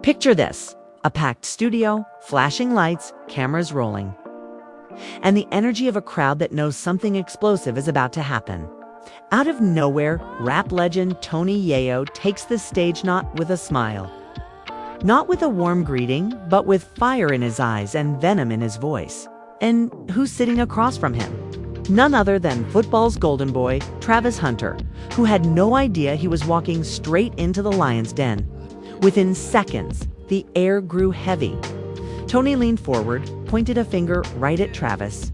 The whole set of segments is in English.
Picture this: a packed studio, flashing lights, cameras rolling, and the energy of a crowd that knows something explosive is about to happen. Out of nowhere, rap legend Tony Yayo takes the stage not with a smile, not with a warm greeting, but with fire in his eyes and venom in his voice. And who's sitting across from him? None other than football's golden boy, Travis Hunter, who had no idea he was walking straight into the lion's den. Within seconds, the air grew heavy. Tony leaned forward, pointed a finger right at Travis,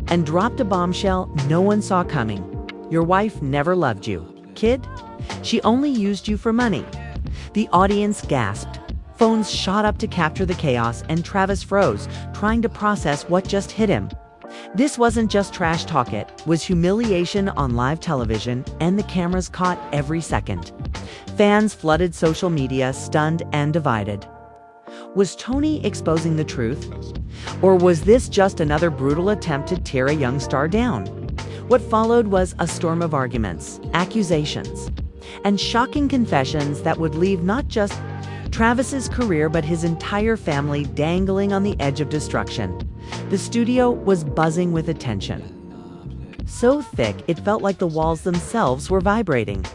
and dropped a bombshell no one saw coming. Your wife never loved you, kid. She only used you for money. The audience gasped. Phones shot up to capture the chaos, and Travis froze, trying to process what just hit him. This wasn't just trash talk, it was humiliation on live television, and the cameras caught every second. Fans flooded social media, stunned and divided. Was Tony exposing the truth? Or was this just another brutal attempt to tear a young star down? What followed was a storm of arguments, accusations, and shocking confessions that would leave not just Travis's career but his entire family dangling on the edge of destruction. The studio was buzzing with attention, so thick it felt like the walls themselves were vibrating.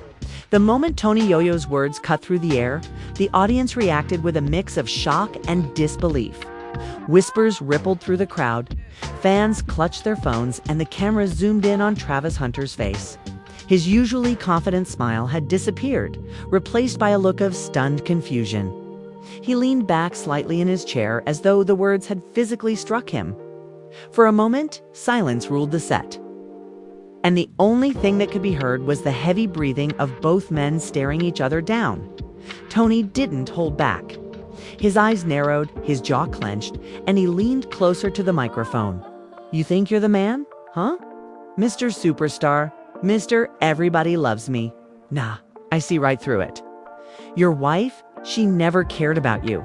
The moment Tony Yayo's words cut through the air, the audience reacted with a mix of shock and disbelief. Whispers rippled through the crowd, fans clutched their phones, and the cameras zoomed in on Travis Hunter's face. His usually confident smile had disappeared, replaced by a look of stunned confusion. He leaned back slightly in his chair as though the words had physically struck him. For a moment, silence ruled the set, and the only thing that could be heard was the heavy breathing of both men staring each other down. Tony didn't hold back. His eyes narrowed, his jaw clenched, and he leaned closer to the microphone. You think you're the man? Huh? Mr. Superstar, Mr. Everybody Loves Me. Nah, I see right through it. Your wife, she never cared about you.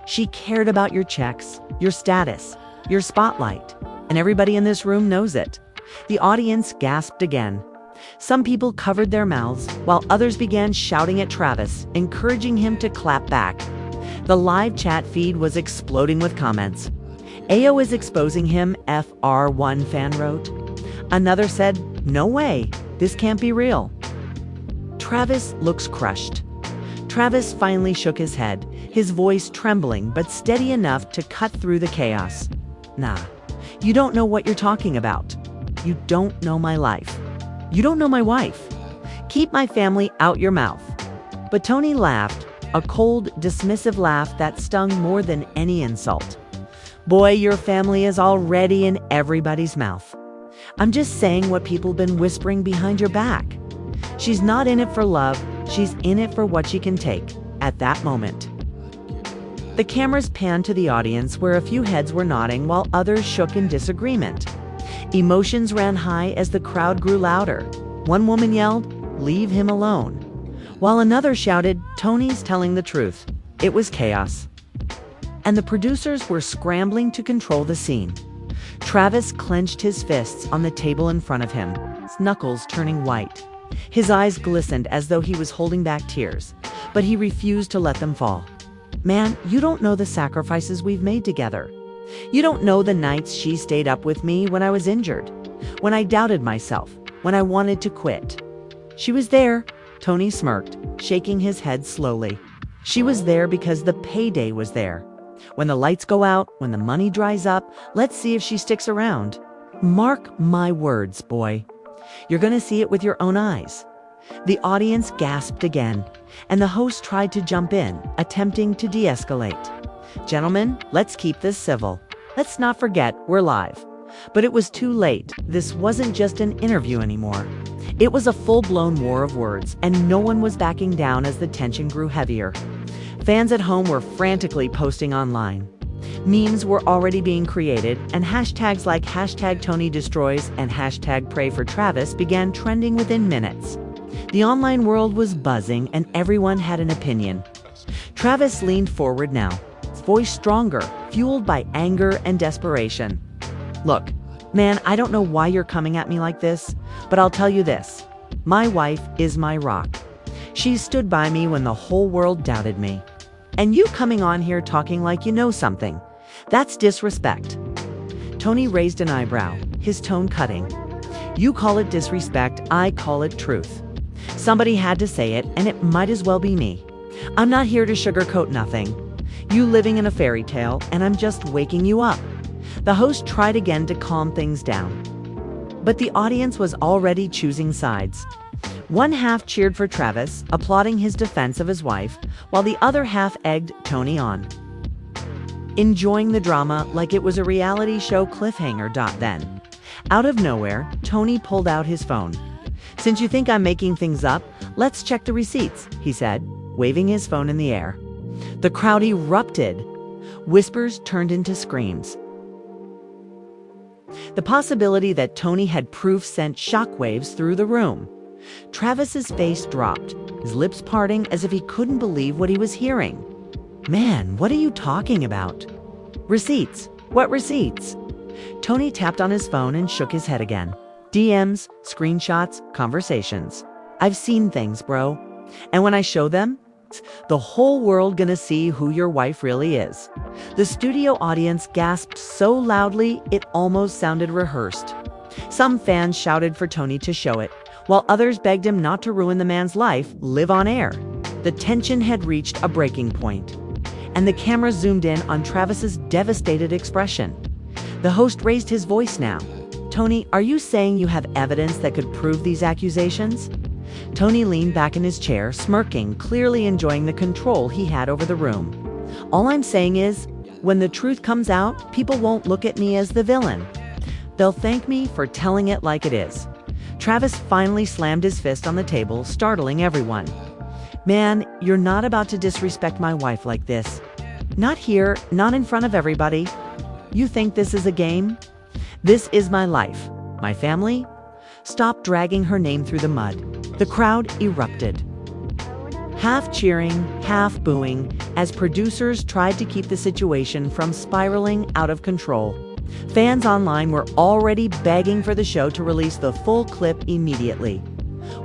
She cared about your checks, your status, your spotlight, and everybody in this room knows it. The audience gasped again. Some people covered their mouths, while others began shouting at Travis, encouraging him to clap back. The live chat feed was exploding with comments. Ayo is exposing him, FR1 fan wrote. Another said, no way, this can't be real. Travis looks crushed. Travis finally shook his head, his voice trembling but steady enough to cut through the chaos. Nah, you don't know what you're talking about. You don't know my life. You don't know my wife. Keep my family out your mouth. But Tony laughed, a cold, dismissive laugh that stung more than any insult. Boy, your family is already in everybody's mouth. I'm just saying what people been whispering behind your back. She's not in it for love, she's in it for what she can take at that moment. The cameras panned to the audience where a few heads were nodding while others shook in disagreement. Emotions ran high as the crowd grew louder. One woman yelled, "Leave him alone," while another shouted, "Tony's telling the truth." It was chaos, and the producers were scrambling to control the scene. Travis clenched his fists on the table in front of him, his knuckles turning white. His eyes glistened as though he was holding back tears, but he refused to let them fall. Man, you don't know the sacrifices we've made together. You don't know the nights she stayed up with me when I was injured, when I doubted myself, when I wanted to quit. She was there, Tony smirked, shaking his head slowly. She was there because the payday was there. When the lights go out, when the money dries up, let's see if she sticks around. Mark my words, boy. You're gonna see it with your own eyes. The audience gasped again, and the host tried to jump in, attempting to de-escalate. Gentlemen, let's keep this civil. Let's not forget we're live. But it was too late. This wasn't just an interview anymore. It was a full-blown war of words, and no one was backing down as the tension grew heavier. Fans at home were frantically posting online. Memes were already being created, and hashtags like #TonyDestroys and #PrayForTravis began trending within minutes. The online world was buzzing, and everyone had an opinion. Travis leaned forward now, his voice stronger, fueled by anger and desperation. Look, man, I don't know why you're coming at me like this, but I'll tell you this. My wife is my rock. She stood by me when the whole world doubted me. And you coming on here talking like you know something. That's disrespect. Tony raised an eyebrow, his tone cutting. You call it disrespect, I call it truth. Somebody had to say it, and it might as well be me. I'm not here to sugarcoat nothing. You living in a fairy tale, and I'm just waking you up. The host tried again to calm things down. But the audience was already choosing sides. One half cheered for Travis, applauding his defense of his wife, while the other half egged Tony on. Enjoying the drama like it was a reality show cliffhanger. Then, out of nowhere, Tony pulled out his phone. Since you think I'm making things up, let's check the receipts, he said, waving his phone in the air. The crowd erupted. Whispers turned into screams. The possibility that Tony had proof sent shockwaves through the room. Travis's face dropped, his lips parting as if he couldn't believe what he was hearing. Man, what are you talking about? Receipts. What receipts? Tony tapped on his phone and shook his head again. DMs, screenshots, conversations. I've seen things, bro. And when I show them, the whole world gonna see who your wife really is. The studio audience gasped so loudly it almost sounded rehearsed. Some fans shouted for Tony to show it, while others begged him not to ruin the man's life live on air. The tension had reached a breaking point, and the camera zoomed in on Travis's devastated expression. The host raised his voice now. Tony, are you saying you have evidence that could prove these accusations? Tony leaned back in his chair, smirking, clearly enjoying the control he had over the room. All I'm saying is, when the truth comes out, people won't look at me as the villain. They'll thank me for telling it like it is. Travis finally slammed his fist on the table, startling everyone. Man, you're not about to disrespect my wife like this. Not here, not in front of everybody. You think this is a game? This is my life, my family. Stop dragging her name through the mud. The crowd erupted. Half cheering, half booing, as producers tried to keep the situation from spiraling out of control. Fans online were already begging for the show to release the full clip immediately,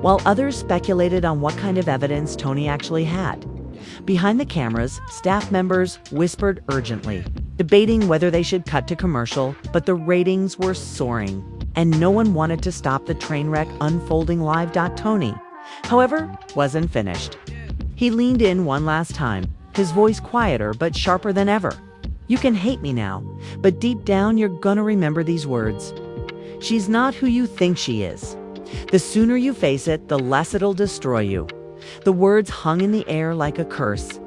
while others speculated on what kind of evidence Tony actually had. Behind the cameras, staff members whispered urgently, debating whether they should cut to commercial, but the ratings were soaring, and no one wanted to stop the train wreck unfolding live. Tony, however, wasn't finished. He leaned in one last time, his voice quieter but sharper than ever. You can hate me now, but deep down you're gonna remember these words. She's not who you think she is. The sooner you face it, the less it'll destroy you. The words hung in the air like a curse.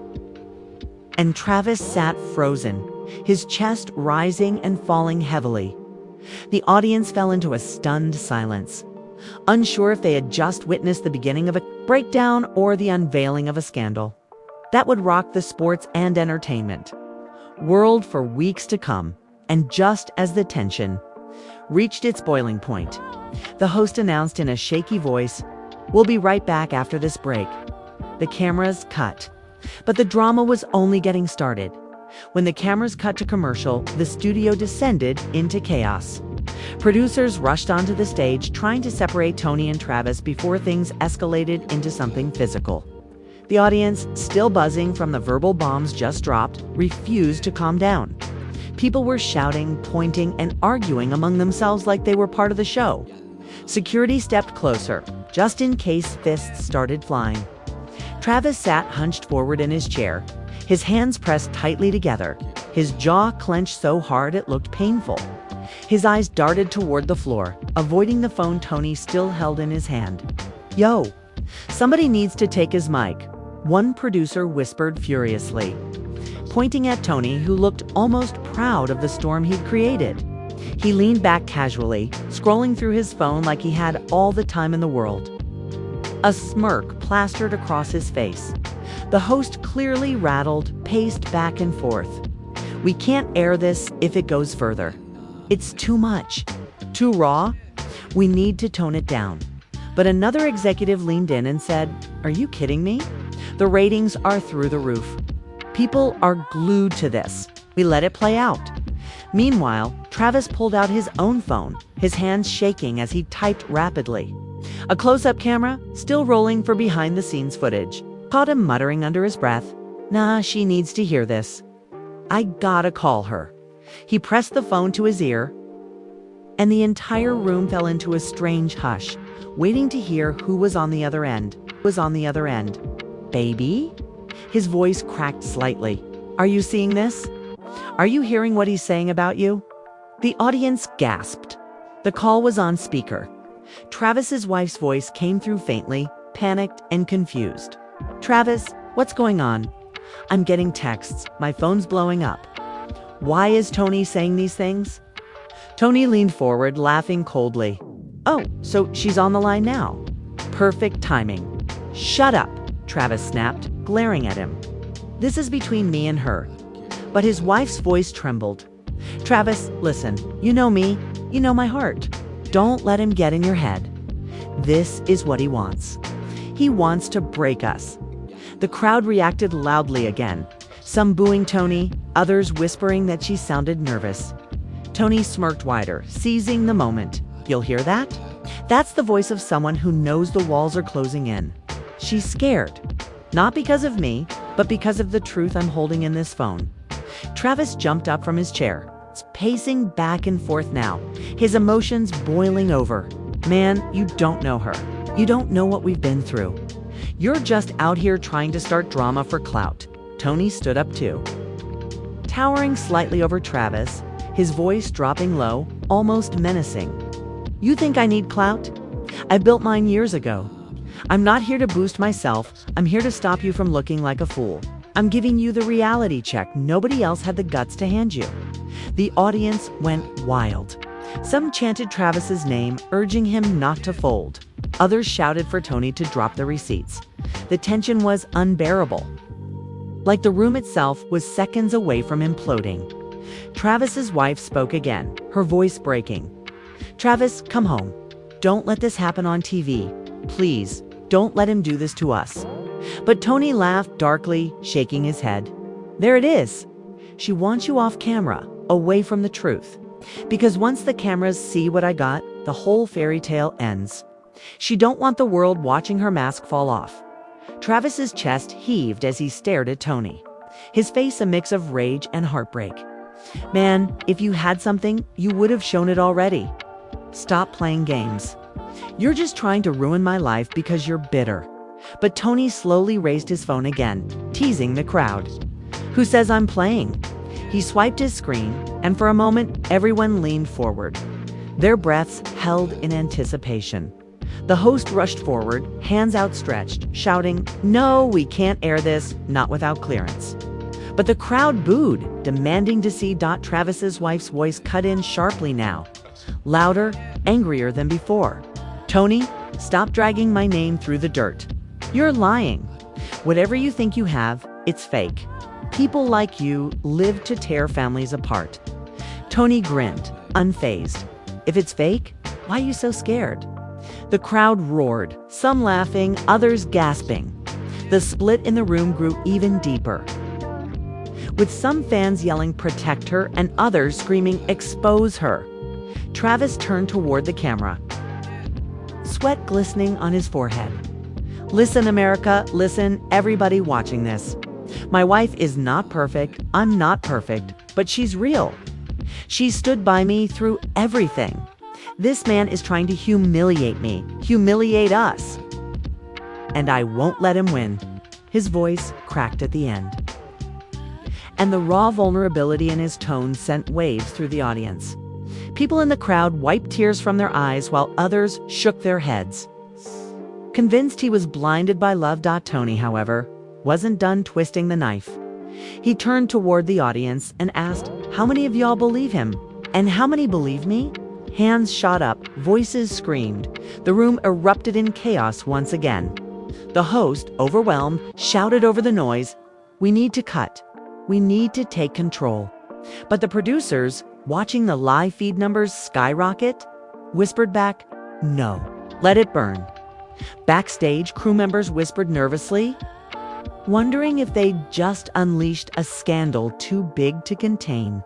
And Travis sat frozen, his chest rising and falling heavily. The audience fell into a stunned silence, unsure if they had just witnessed the beginning of a breakdown or the unveiling of a scandal that would rock the sports and entertainment world for weeks to come. And just as the tension reached its boiling point, the host announced in a shaky voice, "We'll be right back after this break." The cameras cut, but the drama was only getting started. When the cameras cut to commercial, the studio descended into chaos. Producers rushed onto the stage, trying to separate Tony and Travis before things escalated into something physical. The audience, still buzzing from the verbal bombs just dropped, refused to calm down. People were shouting, pointing, and arguing among themselves like they were part of the show. Security stepped closer, just in case fists started flying. Travis sat hunched forward in his chair, his hands pressed tightly together, his jaw clenched so hard it looked painful. His eyes darted toward the floor, avoiding the phone Tony still held in his hand. "Yo, somebody needs to take his mic," one producer whispered furiously, pointing at Tony, who looked almost proud of the storm he'd created. He leaned back casually, scrolling through his phone like he had all the time in the world. A smirk plastered across his face. The host, clearly rattled, paced back and forth. "We can't air this if it goes further. It's too much. Too raw. We need to tone it down." But another executive leaned in and said, "Are you kidding me? The ratings are through the roof. People are glued to this. We let it play out." Meanwhile, Travis pulled out his own phone, his hands shaking as he typed rapidly. A close-up camera, still rolling for behind-the-scenes footage, caught him muttering under his breath, Nah, she needs to hear this. I gotta call her. He pressed the phone to his ear, and the entire room fell into a strange hush, waiting to hear who was on the other end. Baby? His voice cracked slightly. Are you seeing this? Are you hearing what he's saying about you? The audience gasped. The call was on speaker. Travis's wife's voice came through faintly, panicked and confused. Travis, what's going on? I'm getting texts. My phone's blowing up. Why is Tony saying these things? Tony leaned forward, laughing coldly. Oh, so she's on the line now. Perfect timing. Shut up, Travis snapped, glaring at him. This is between me and her. But his wife's voice trembled. Travis, listen, you know me, you know my heart. Don't let him get in your head. This is what he wants. He wants to break us. The crowd reacted loudly again, some booing Tony, others whispering that she sounded nervous. Tony smirked wider, seizing the moment. You'll hear that? That's the voice of someone who knows the walls are closing in. She's scared. Not because of me, but because of the truth I'm holding in this phone. Travis jumped up from his chair, pacing back and forth now, his emotions boiling over. Man, you don't know her. You don't know what we've been through. You're just out here trying to start drama for clout. Tony stood up too. Towering slightly over Travis, his voice dropping low, almost menacing. You think I need clout? I built mine years ago. I'm not here to boost myself. I'm here to stop you from looking like a fool. I'm giving you the reality check nobody else had the guts to hand you. The audience went wild. Some chanted Travis's name, urging him not to fold. Others shouted for Tony to drop the receipts. The tension was unbearable. Like the room itself was seconds away from imploding. Travis's wife spoke again, her voice breaking. Travis, come home. Don't let this happen on TV. Please, don't let him do this to us. But Tony laughed darkly, shaking his head. There it is. She wants you off camera, away from the truth. Because once the cameras see what I got, the whole fairy tale ends. She don't want the world watching her mask fall off. Travis's chest heaved as he stared at Tony, his face a mix of rage and heartbreak. Man, if you had something, you would have shown it already. Stop playing games. You're just trying to ruin my life because you're bitter. But Tony slowly raised his phone again, teasing the crowd. Who says I'm playing? He swiped his screen, and for a moment, everyone leaned forward. Their breaths held in anticipation. The host rushed forward, hands outstretched, shouting, "No, we can't air this, not without clearance." But the crowd booed, demanding to see Travis's wife's voice cut in sharply now, louder, angrier than before. Tony, stop dragging my name through the dirt. You're lying. Whatever you think you have, it's fake. People like you live to tear families apart. Tony grinned, unfazed. If it's fake, why are you so scared? The crowd roared, some laughing, others gasping. The split in the room grew even deeper, with some fans yelling, "Protect her," and others screaming, "Expose her." Travis turned toward the camera, sweat glistening on his forehead. Listen, America, listen, everybody watching this. My wife is not perfect, I'm not perfect, but she's real. She stood by me through everything. This man is trying to humiliate me, humiliate us. And I won't let him win. His voice cracked at the end, and the raw vulnerability in his tone sent waves through the audience. People in the crowd wiped tears from their eyes while others shook their heads. Convinced he was blinded by love, Tony, however, wasn't done twisting the knife. He turned toward the audience and asked, "How many of y'all believe him? And how many believe me?" Hands shot up, voices screamed. The room erupted in chaos once again. The host, overwhelmed, shouted over the noise, "We need to cut. We need to take control." But the producers, watching the live feed numbers skyrocket, whispered back, "No, let it burn." Backstage, crew members whispered nervously, wondering if they'd just unleashed a scandal too big to contain.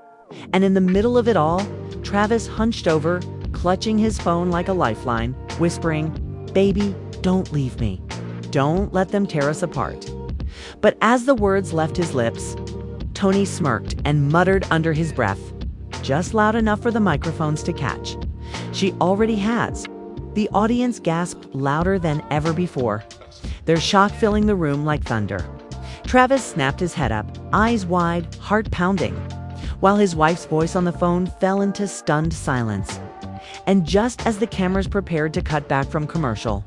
And in the middle of it all, Travis hunched over, clutching his phone like a lifeline, whispering, "Baby, don't leave me. Don't let them tear us apart." But as the words left his lips, Tony smirked and muttered under his breath, just loud enough for the microphones to catch. "She already has." The audience gasped louder than ever before, their shock filling the room like thunder. Travis snapped his head up, eyes wide, heart pounding, while his wife's voice on the phone fell into stunned silence. And just as the cameras prepared to cut back from commercial,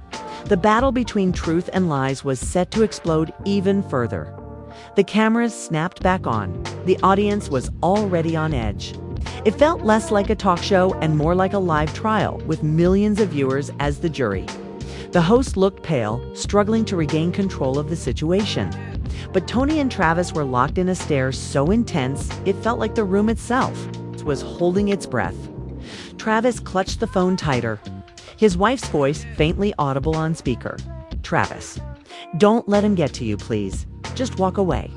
the battle between truth and lies was set to explode even further. The cameras snapped back on. The audience was already on edge. It felt less like a talk show and more like a live trial, with millions of viewers as the jury. The host looked pale, struggling to regain control of the situation. But Tony and Travis were locked in a stare so intense, it felt like the room itself was holding its breath. Travis clutched the phone tighter, his wife's voice faintly audible on speaker. "Travis, don't let him get to you, please. Just walk away."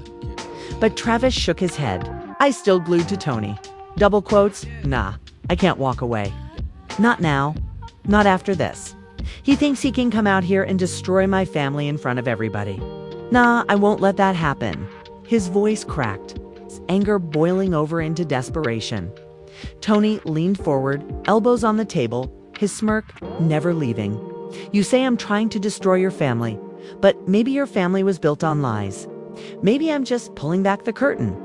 But Travis shook his head, eyes still glued to Tony. Double quotes, "Nah, I can't walk away. Not now. Not after this. He thinks he can come out here and destroy my family in front of everybody. Nah, I won't let that happen." His voice cracked, his anger boiling over into desperation. Tony leaned forward, elbows on the table, his smirk never leaving. "You say I'm trying to destroy your family, but maybe your family was built on lies. Maybe I'm just pulling back the curtain."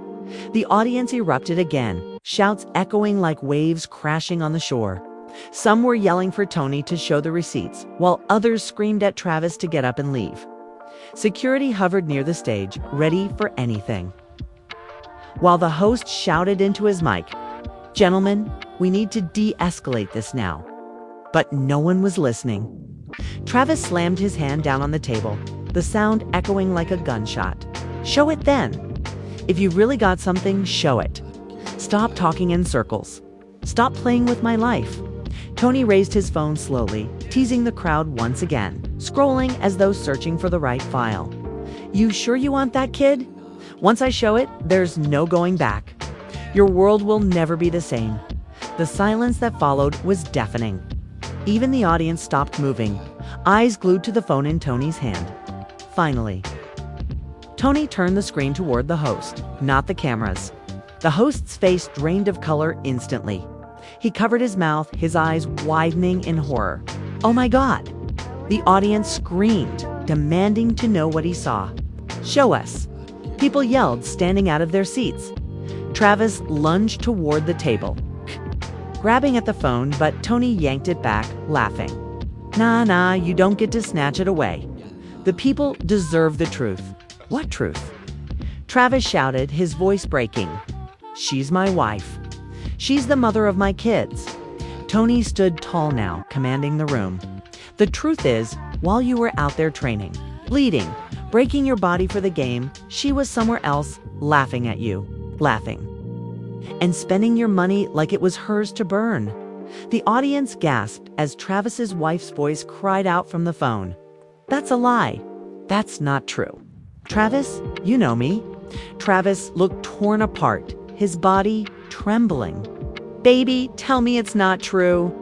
The audience erupted again, shouts echoing like waves crashing on the shore. Some were yelling for Tony to show the receipts, while others screamed at Travis to get up and leave. Security hovered near the stage, ready for anything. While the host shouted into his mic, "Gentlemen, we need to de-escalate this now." But no one was listening. Travis slammed his hand down on the table, the sound echoing like a gunshot. "Show it then. If you really got something, show it. Stop talking in circles. Stop playing with my life." Tony raised his phone slowly, teasing the crowd once again, scrolling as though searching for the right file. "You sure you want that, kid? Once I show it, there's no going back. Your world will never be the same." The silence that followed was deafening. Even the audience stopped moving, eyes glued to the phone in Tony's hand. Finally, Tony turned the screen toward the host, not the cameras. The host's face drained of color instantly. He covered his mouth, his eyes widening in horror. "Oh my God!" The audience screamed, demanding to know what he saw. "Show us!" People yelled, standing out of their seats. Travis lunged toward the table, grabbing at the phone, but Tony yanked it back, laughing. Nah, you don't get to snatch it away. The people deserve the truth." "What truth?" Travis shouted, his voice breaking. "She's my wife. She's the mother of my kids." Tony stood tall now, commanding the room. "The truth is, while you were out there training, bleeding, breaking your body for the game, she was somewhere else, laughing at you, laughing. And spending your money like it was hers to burn." The audience gasped as Travis's wife's voice cried out from the phone. "That's a lie. That's not true." "Travis, you know me." Travis looked torn apart, his body trembling. "Baby, tell me it's not true.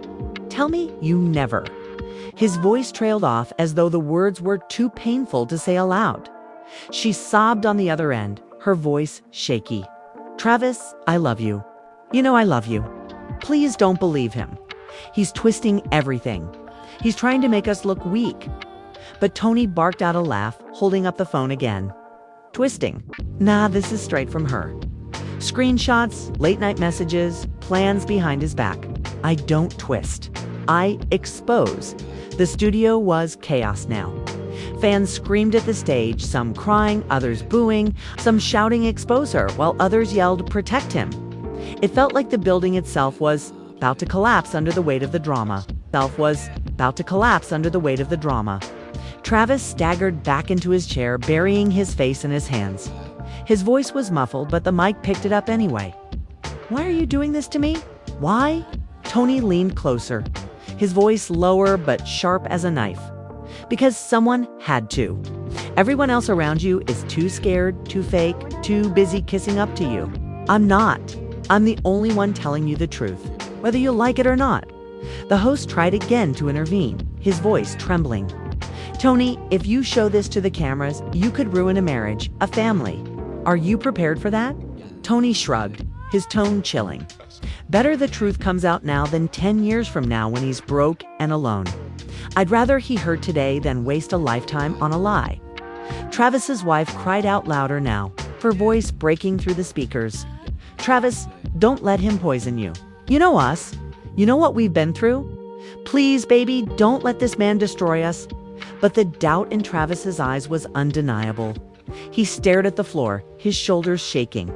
Tell me you never." His voice trailed off as though the words were too painful to say aloud. She sobbed on the other end, her voice shaky. "Travis, I love you. You know I love you. Please don't believe him. He's twisting everything. He's trying to make us look weak." But Tony barked out a laugh, holding up the phone again. "Twisting? Nah, this is straight from her. Screenshots, late-night messages, plans behind his back. I don't twist. I expose." The studio was chaos now. Fans screamed at the stage, some crying, others booing, some shouting "expose her," while others yelled "protect him." It felt like the building itself was about to collapse under the weight of the drama. Travis staggered back into his chair, burying his face in his hands. His voice was muffled, but the mic picked it up anyway. "Why are you doing this to me? Why?" Tony leaned closer, his voice lower but sharp as a knife. "Because someone had to. Everyone else around you is too scared, too fake, too busy kissing up to you. I'm not. I'm the only one telling you the truth, whether you like it or not." The host tried again to intervene, his voice trembling. Tony, if you show this to the cameras, you could ruin a marriage, a family. Are you prepared for that? Tony shrugged, his tone chilling. Better the truth comes out now than 10 years from now when he's broke and alone. I'd rather he heard today than waste a lifetime on a lie. Travis's wife cried out louder now, her voice breaking through the speakers. Travis, don't let him poison you. You know us. You know what we've been through. Please, baby, don't let this man destroy us. But the doubt in Travis's eyes was undeniable. He stared at the floor, his shoulders shaking,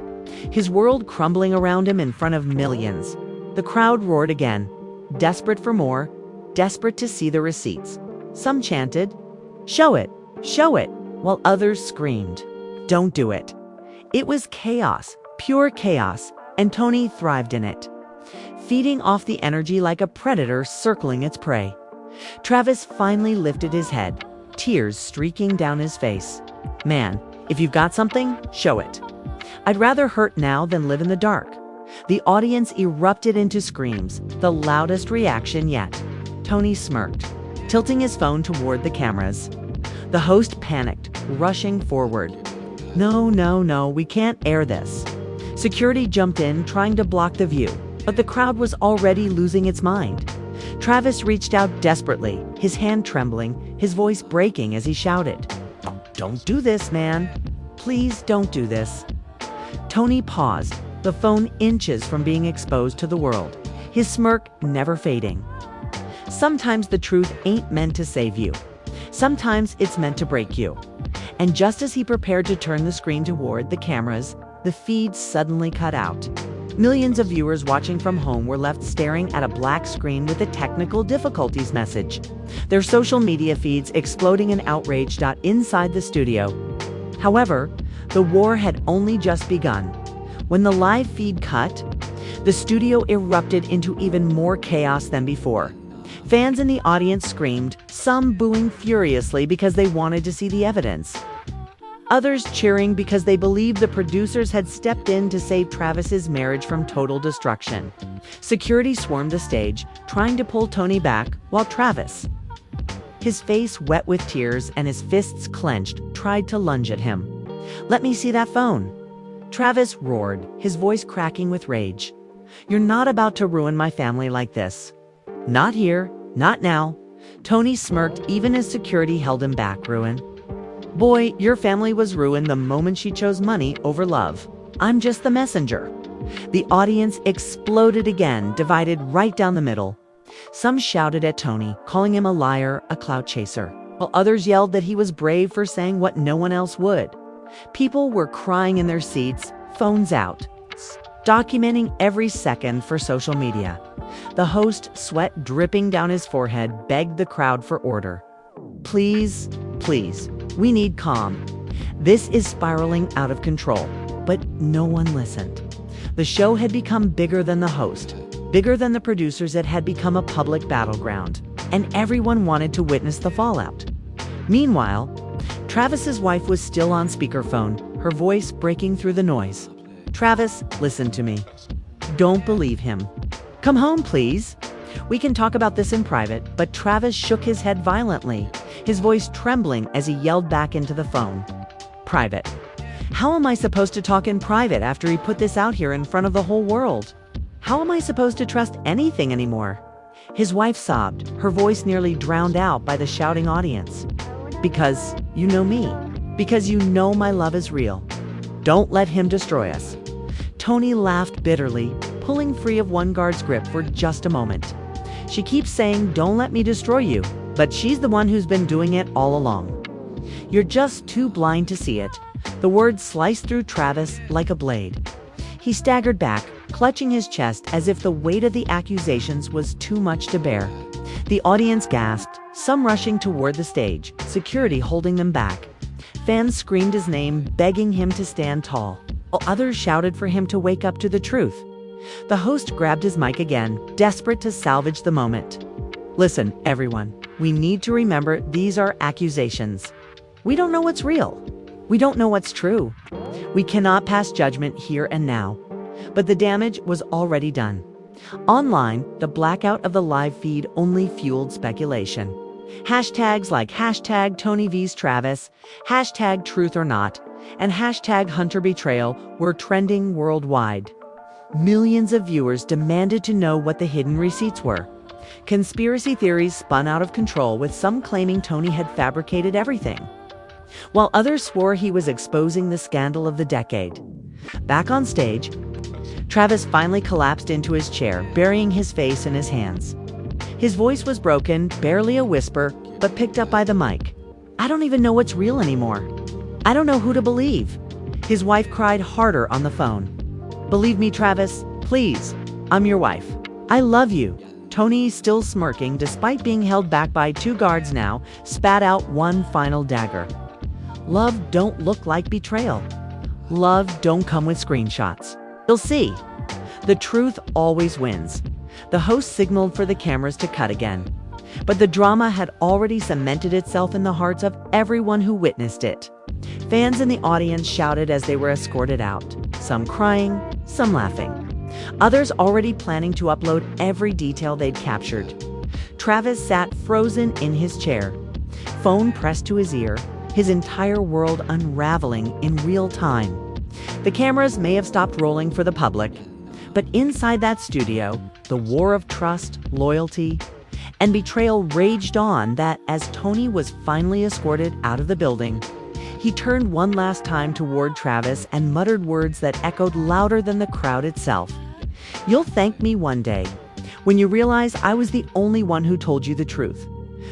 his world crumbling around him in front of millions. The crowd roared again, desperate for more, desperate to see the receipts. Some chanted, show it, while others screamed, don't do it. It was chaos, pure chaos, and Tony thrived in it, feeding off the energy like a predator circling its prey. Travis finally lifted his head, tears streaking down his face. Man, if you've got something, show it. I'd rather hurt now than live in the dark. The audience erupted into screams, the loudest reaction yet. Tony smirked, tilting his phone toward the cameras. The host panicked, rushing forward. No, we can't air this. Security jumped in, trying to block the view, but the crowd was already losing its mind. Travis reached out desperately, his hand trembling, his voice breaking as he shouted, "Don't do this, man. Please don't do this." Tony paused, the phone inches from being exposed to the world, his smirk never fading. Sometimes the truth ain't meant to save you. Sometimes it's meant to break you. And just as he prepared to turn the screen toward the cameras, the feed suddenly cut out. Millions of viewers watching from home were left staring at a black screen with a technical difficulties message, their social media feeds exploding in outrage. Inside the studio. However, the war had only just begun. When the live feed cut, the studio erupted into even more chaos than before. Fans in the audience screamed, some booing furiously because they wanted to see the evidence. Others cheering because they believed the producers had stepped in to save Travis's marriage from total destruction. Security swarmed the stage, trying to pull Tony back, while Travis, his face wet with tears and his fists clenched, tried to lunge at him. "Let me see that phone." Travis roared, his voice cracking with rage. "You're not about to ruin my family like this. Not here, not now." Tony smirked even as security held him back. "Ruin? Boy, your family was ruined the moment she chose money over love. I'm just the messenger." The audience exploded again, divided right down the middle. Some shouted at Tony, calling him a liar, a clout chaser, while others yelled that he was brave for saying what no one else would. People were crying in their seats, phones out, documenting every second for social media. The host, sweat dripping down his forehead, begged the crowd for order. Please, we need calm. This is spiraling out of control." But no one listened. The show had become bigger than the host, bigger than the producers. It had become a public battleground, and everyone wanted to witness the fallout. Meanwhile, Travis's wife was still on speakerphone, her voice breaking through the noise. "Travis, listen to me. Don't believe him. Come home, please. We can talk about this in private." But Travis shook his head violently, his voice trembling as he yelled back into the phone. "Private? How am I supposed to talk in private after he put this out here in front of the whole world? How am I supposed to trust anything anymore?" His wife sobbed, her voice nearly drowned out by the shouting audience. "Because you know me. Because you know my love is real. Don't let him destroy us." Tony laughed bitterly, pulling free of one guard's grip for just a moment. "She keeps saying, 'Don't let me destroy you,' but she's the one who's been doing it all along. You're just too blind to see it." The words sliced through Travis like a blade. He staggered back, clutching his chest as if the weight of the accusations was too much to bear. The audience gasped, some rushing toward the stage, security holding them back. Fans screamed his name, begging him to stand tall, while others shouted for him to wake up to the truth. The host grabbed his mic again, desperate to salvage the moment. "Listen, everyone, we need to remember these are accusations. We don't know what's real. We don't know what's true. We cannot pass judgment here and now." But the damage was already done. Online, the blackout of the live feed only fueled speculation. Hashtags like hashtag Tony vs. Travis, hashtag truth or not, and hashtag Hunter betrayal were trending worldwide. Millions of viewers demanded to know what the hidden receipts were. Conspiracy theories spun out of control, with some claiming Tony had fabricated everything, while others swore he was exposing the scandal of the decade. Back on stage, Travis finally collapsed into his chair, burying his face in his hands. His voice was broken, barely a whisper, but picked up by the mic. "I don't even know what's real anymore. I don't know who to believe." His wife cried harder on the phone. "Believe me, Travis, please. I'm your wife. I love you." Tony, still smirking despite being held back by 2 guards now, spat out one final dagger. Love don't look like betrayal. Love don't come with screenshots. You'll see. The truth always wins. The host signaled for the cameras to cut again. But the drama had already cemented itself in the hearts of everyone who witnessed it. Fans in the audience shouted as they were escorted out, some crying, some laughing. Others already planning to upload every detail they'd captured. Travis sat frozen in his chair, phone pressed to his ear, his entire world unraveling in real time. The cameras may have stopped rolling for the public, but inside that studio, the war of trust, loyalty, and betrayal raged on. That as Tony was finally escorted out of the building, he turned one last time toward Travis and muttered words that echoed louder than the crowd itself. "You'll thank me one day, when you realize I was the only one who told you the truth."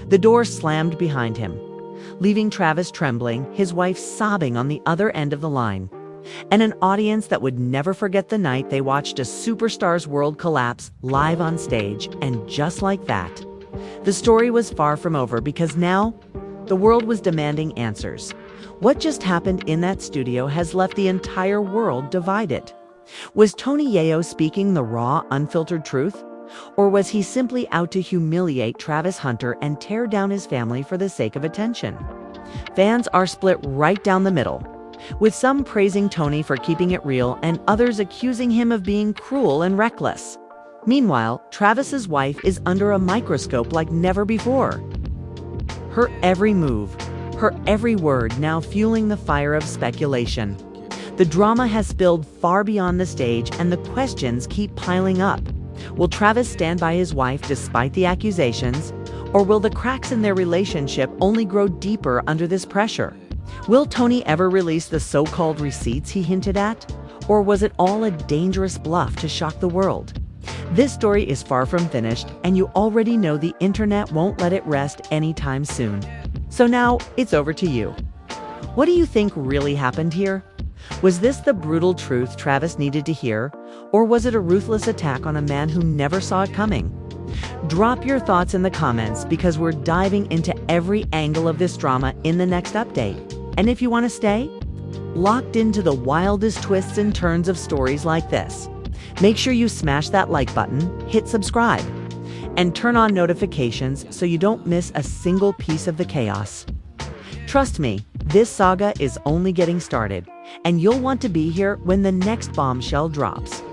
The door slammed behind him, leaving Travis trembling, his wife sobbing on the other end of the line, and an audience that would never forget the night they watched a superstar's world collapse live on stage. And just like that, the story was far from over, because now the world was demanding answers. What just happened in that studio has left the entire world divided. Was Tony Yayo speaking the raw, unfiltered truth? Or was he simply out to humiliate Travis Hunter and tear down his family for the sake of attention? Fans are split right down the middle, with some praising Tony for keeping it real and others accusing him of being cruel and reckless. Meanwhile, Travis's wife is under a microscope like never before. Her every move, her every word now fueling the fire of speculation. The drama has spilled far beyond the stage, and the questions keep piling up. Will Travis stand by his wife despite the accusations? Or will the cracks in their relationship only grow deeper under this pressure? Will Tony ever release the so-called receipts he hinted at? Or was it all a dangerous bluff to shock the world? This story is far from finished, and you already know the internet won't let it rest anytime soon. So now it's over to you. What do you think really happened here? Was this the brutal truth Travis needed to hear? Or was it a ruthless attack on a man who never saw it coming? Drop your thoughts in the comments, because we're diving into every angle of this drama in the next update. And if you want to stay locked into the wildest twists and turns of stories like this, make sure you smash that like button, hit subscribe, and turn on notifications so you don't miss a single piece of the chaos. Trust me, this saga is only getting started, and you'll want to be here when the next bombshell drops.